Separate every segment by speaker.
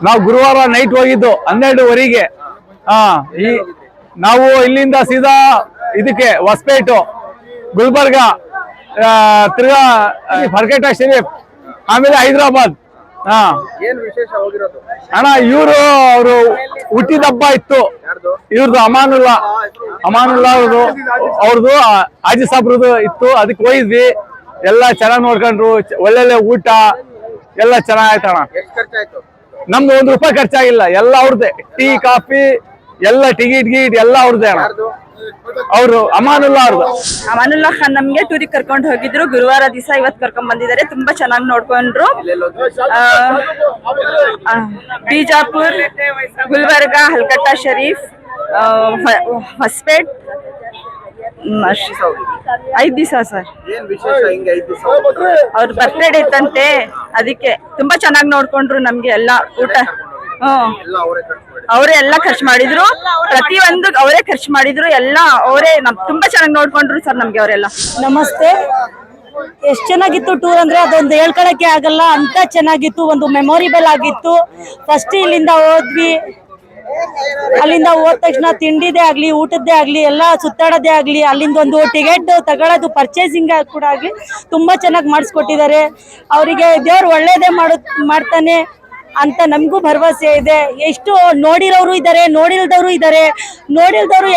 Speaker 1: ನಾವು ಗುರುವಾರ ನೈಟ್ ಹೋಗಿದ್ದು 12:30ಗೆ. ನಾವು ಇಲ್ಲಿಂದ ಸೀದಾ ಇದಕ್ಕೆ ಹೊಸಪೇಟು, ಗುಲ್ಬರ್ಗ, ತಿರ್ಗಾ ಫರ್ಗೆಟ ಶರೀಫ್, ಆಮೇಲೆ ಹೈದರಾಬಾದ್. ಅಣ್ಣ ಅವರು ಹುಟ್ಟಿದ ಹಬ್ಬ ಇತ್ತು ಇವ್ರದ್ದು, ಅಮಾನುಲ್ಲಾ ಅವ್ರದ್ದು ಹಾಜಿ ಸಾಬ್ರದ್ದು ಇತ್ತು. ಅದಕ್ಕೆ ಹೋಗಿದ್ವಿ. ಎಲ್ಲ ಚೆನ್ನಾಗಿ ನೋಡ್ಕೊಂಡ್ರು. ಒಳ್ಳೆ ಊಟ ಎಲ್ಲ ಚೆನ್ನಾಗಾಯ್ತಣ್ಣ. ನಮ್ದು ₹1 ಖರ್ಚಾಗಿಲ್ಲ. ಎಲ್ಲ ಅವ್ರದ್ದೇ. ಟೀ, ಕಾಫಿ ಎಲ್ಲ, ಟಿಕೆಟ್ ಎಲ್ಲ ಅವ್ರದ್ದೇ ಅಣ್ಣ. ಅವರು ಅಮಾನುಲ್ಲಾ
Speaker 2: ಖಾನ್ ನಮ್ಗೆ ಟೂರಿಗೆ ಕರ್ಕೊಂಡು ಹೋಗಿದ್ರು ಗುರುವಾರ ದಿವಸ. ಇವತ್ತು ಕರ್ಕೊಂಡ್ ಬಂದಿದ್ದಾರೆ. ತುಂಬಾ ಚೆನ್ನಾಗಿ ನೋಡ್ಕೊಂಡ್ರು. ಬಿಜಾಪುರ್, ಗುಲ್ಬರ್ಗ, ಹಲ್ಕಟ್ಟ ಶರೀಫ್, ಹೊಸಪೇಟ್, 5 ದಿವಸ ಸರ್. ಅವ್ರ ಬರ್ತ್ಡೇ ಇತ್ತಂತೆ, ಅದಕ್ಕೆ ತುಂಬಾ ಚೆನ್ನಾಗಿ ನೋಡ್ಕೊಂಡ್ರು ನಮ್ಗೆ. ಎಲ್ಲ ಊಟ ಅವರೇ ಎಲ್ಲ ಖರ್ಚು ಮಾಡಿದ್ರು. ಪ್ರತಿಯೊಂದು ಅವರೇ ಖರ್ಚು ಮಾಡಿದ್ರು. ಎಲ್ಲ ಅವರೇ ತುಂಬಾ ಚೆನ್ನಾಗಿ ನೋಡ್ಕೊಂಡ್ರು ಸರ್ ನಮ್ಗೆ ಅವರೆಲ್ಲ.
Speaker 3: ನಮಸ್ತೆ. ಎಷ್ಟು ಚೆನ್ನಾಗಿತ್ತು ಟೂರ್ ಅಂದ್ರೆ ಅದೊಂದು ಹೇಳ್ಕೊಳಕ್ಕೆ ಆಗಲ್ಲ, ಅಂತ ಚೆನ್ನಾಗಿತ್ತು. ಒಂದು ಮೆಮೊರಿಬಲ್ ಆಗಿತ್ತು. ಫಸ್ಟ್ ಇಲ್ಲಿಂದ ಹೋದ್ವಿ. ಅಲ್ಲಿಂದ ಹೋದ ತಕ್ಷಣ ತಿಂಡಿದೇ ಆಗ್ಲಿ, ಊಟದ್ದೇ ಆಗ್ಲಿ, ಎಲ್ಲ ಸುತ್ತಾಡೋದೇ ಆಗ್ಲಿ, ಅಲ್ಲಿಂದ ಒಂದು ಟಿಕೆಟ್ ತಗೊಳ್ಳೋದು, ಪರ್ಚೇಸಿಂಗ್ ಕೂಡ ಆಗ್ಲಿ ತುಂಬಾ ಚೆನ್ನಾಗಿ ಮಾಡಿಸ್ಕೊಟ್ಟಿದ್ದಾರೆ. ಅವರಿಗೆ ದೇವ್ರು ಒಳ್ಳೇದೇ ಮಾಡ್ತಾನೆ ಅಂತ ನಮಗೂ ಭರವಸೆ ಇದೆ. ಎಷ್ಟು ನೋಡಿರೋರು ಇದ್ದಾರೆ, ನೋಡಿಲ್ದವರು ಇದ್ದಾರೆ. ನೋಡಿಲ್ದವರು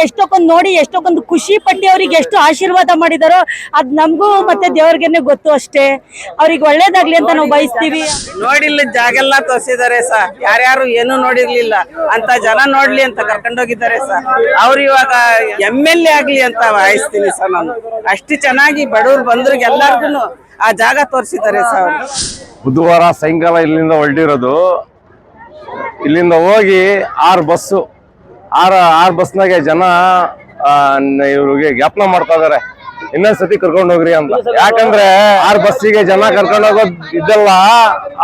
Speaker 3: ಎಷ್ಟೊಂದು ಖುಷಿ ಪಟ್ಟು ಅವ್ರಿಗೆ ಎಷ್ಟು ಆಶೀರ್ವಾದ ಮಾಡಿದಾರೋ ಅದು ನಮಗೂ ಮತ್ತೆ ದೇವ್ರಿಗೇನೆ ಗೊತ್ತು ಅಷ್ಟೇ. ಅವ್ರಿಗೆ ಒಳ್ಳೇದಾಗ್ಲಿ ಅಂತ ನಾವು ಬಯಸ್ತೀವಿ.
Speaker 2: ನೋಡಿಲ್ಲ ಜಾಗೆಲ್ಲ ತೋರಿಸಿದ್ದಾರೆ ಸರ್. ಯಾರ್ಯಾರು ಏನು ನೋಡಿರ್ಲಿಲ್ಲ ಅಂತ ಜನ ನೋಡ್ಲಿ ಅಂತ ಕರ್ಕೊಂಡೋಗಿದ್ದಾರೆ ಸರ್. ಅವ್ರು ಇವಾಗ MLA ಆಗ್ಲಿ ಅಂತ ಬಯಸ್ತೀನಿ ಸರ್ ನಾನು. ಅಷ್ಟು ಚೆನ್ನಾಗಿ ಬಡವ್ರು ಬಂದ್ರಿಗೆ ಎಲ್ಲರಿಗೂ ಆ ಜಾಗ ತೋರಿಸಿದ್ದಾರೆ ಸರ್.
Speaker 1: ಬುಧವಾರ ಸಾಯಂಕಾಲ ಇಲ್ಲಿಂದ ಹೊರಟಿರೋದು. ಇಲ್ಲಿಂದ ಹೋಗಿ 6 ಬಸ್ನಾಗೆ ಜನ ಇವ್ರಿಗೆ ಜ್ಞಾಪನ ಮಾಡ್ತಾ ಇದಾರೆ, ಇನ್ನೊಂದ್ಸತಿ ಕರ್ಕೊಂಡು ಹೋಗ್ರಿ ಅಂತ. ಯಾಕಂದ್ರೆ 6 ಬಸ್ಸಿಗೆ ಜನ ಕರ್ಕೊಂಡು ಹೋಗೋದ್ ಇದ್ದಲ್ಲ,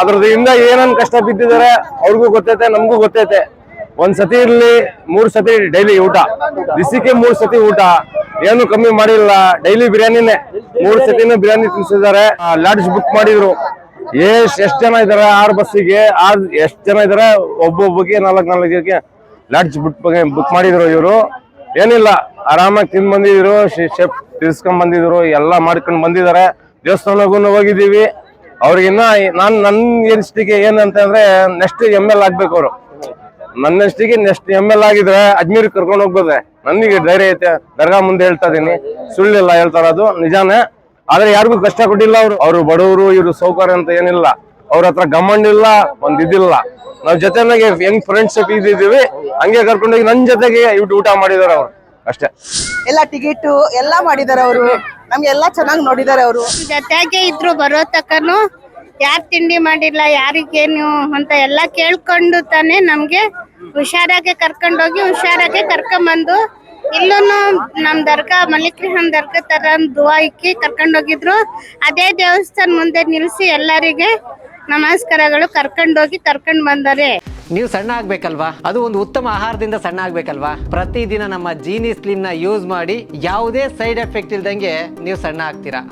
Speaker 1: ಅದ್ರದ್ದು ಇಂದ ಏನೇನ್ ಕಷ್ಟ ಬಿದ್ದಿದ್ದಾರೆ ಅವ್ರಿಗೂ ಗೊತ್ತೈತೆ, ನಮಗೂ ಗೊತ್ತೈತೆ. 1 ಸತಿ ಇರ್ಲಿ 3 ಸತಿ ಡೈಲಿ ಊಟ, ದಿಸಕ್ಕೆ 3 ಸತಿ ಊಟ, ಏನು ಕಮ್ಮಿ ಮಾಡಿಲ್ಲ. ಡೈಲಿ ಬಿರಿಯಾನಿನೇ, 3 ಸತಿನೂ ಬಿರಿಯಾನಿ ತಿನ್ಸಿದ್ದಾರೆ. ಲಾಡ್ಜ್ ಬುಕ್ ಮಾಡಿದ್ರು. ಎಷ್ಟು ಜನ ಇದಾರೆ 6 ಬಸ್ಸಿಗೆ, ಎಷ್ಟು ಜನ ಇದಾರೆ, ಒಬ್ಬೊಬ್ಬಗೆ 4 ಜನಕ್ಕೆ ಲಾಡ್ಜ್ ಬುಕ್ ಮಾಡಿದ್ರು. ಇವರು ಏನಿಲ್ಲ, ಆರಾಮಾಗಿ ತಿಂದು ಬಂದಿದ್ರು. ಶೆಫ್ ತಿರ್ಸ್ಕೊಂಡ್ ಬಂದಿದ್ರು, ಎಲ್ಲ ಮಾಡ್ಕೊಂಡ್ ಬಂದಿದ್ದಾರೆ. ದೇವಸ್ಥಾನಕ್ಕೂ ಹೋಗಿದ್ದೀವಿ. ಅವ್ರಿಗಿನ್ನ ನನ್ನ ಎಷ್ಟಿಗೆ ಏನಂತಂದ್ರೆ ನೆಕ್ಸ್ಟ್ ML ಆಗ್ಬೇಕು ಅವರು. ನನ್ನಷ್ಟಿಗೆ ನೆಕ್ಸ್ಟ್ ML ಆಗಿದ್ರೆ ಅಜ್ಮೀರ್ ಕರ್ಕೊಂಡು ಹೋಗ್ಬೋದೆ. ನನಗೆ ಧೈರ್ಯ ಐತೆ, ದರ್ಗಾ ಮುಂದೆ ಹೇಳ್ತಾ ಇದೀನಿ, ಸುಳ್ಳಿಲ್ಲ ಹೇಳ್ತಾ ಇರೋದು, ನಿಜಾನೇ. ಆದ್ರೆ ಯಾರಿಗೂ ಕಷ್ಟ ಕೊಟ್ಟಿಲ್ಲ ಅವರು ಬಡವರು, ಇವರು ಸೌಕರ್ಯ ಅಂತ ಏನಿಲ್ಲ. ಅವ್ರ ಹತ್ರ ಗಮಂಡ್ ಇಲ್ಲ, ಒಂದ್ ಇದಿಲ್ಲ. ನಾವ್ ಜೊತೆನಾಗೆ ಹೆಂಗ್ ಫ್ರೆಂಡ್ಶಿಪ್ ಇದ್ದೀವಿ ಹಂಗೆ ಕರ್ಕೊಂಡೋಗಿ ನನ್ ಜೊತೆಗೆ ಊಟ ಮಾಡಿದಾರೆ ಅವ್ರು ಅಷ್ಟೇ.
Speaker 4: ಎಲ್ಲ ಟಿಕೆಟ್ ಎಲ್ಲ ಮಾಡಿದಾರೆ ಅವರು. ನಮ್ಗೆಲ್ಲಾ ಚೆನ್ನಾಗಿ ನೋಡಿದಾರೆ ಅವರು.
Speaker 5: ಜೊತೆಗೆ ಇದ್ರು ಬರೋ ತಕ್ಕನು ಯಾರು ತಿಂಡಿ ಮಾಡಿಲ್ಲ, ಯಾರಿಗೇನು ಅಂತ ಎಲ್ಲ ಕೇಳ್ಕೊಂಡು ತಾನೆ ನಮ್ಗೆ ಹುಷಾರಾಗೆ ಕರ್ಕೊಂಡೋಗಿ ಹುಷಾರಾಗೆ ಕರ್ಕೊಂಬಂದು ಇಲ್ಲೂ ನಮ್ ದರ್ಗಾ ಮಲಿಕ್ ರೆಹಾನ್ ದರ್ಗಾ ತರ ದುವಾ ಇಕ್ಕಿ ಕರ್ಕೊಂಡೋಗಿದ್ರು. ಅದೇ ದೇವಸ್ಥಾನ ಮುಂದೆ ನಿಲ್ಸಿ ಎಲ್ಲರಿಗೆ ನಮಸ್ಕಾರಗಳು ಕರ್ಕೊಂಡ್ ಬಂದರೆ.
Speaker 6: ನೀವು ಸಣ್ಣ ಆಗ್ಬೇಕಲ್ವಾ? ಅದು ಒಂದು ಉತ್ತಮ ಆಹಾರದಿಂದ ಸಣ್ಣ ಆಗ್ಬೇಕಲ್ವಾ? ಪ್ರತಿದಿನ ನಮ್ಮ ಜೀನಿ ಸ್ಲಿಮ್ ನ ಯೂಸ್ ಮಾಡಿ ಯಾವುದೇ ಸೈಡ್ ಎಫೆಕ್ಟ್ ಇಲ್ದಂಗೆ ನೀವು ಸಣ್ಣ ಆಗ್ತೀರಾ.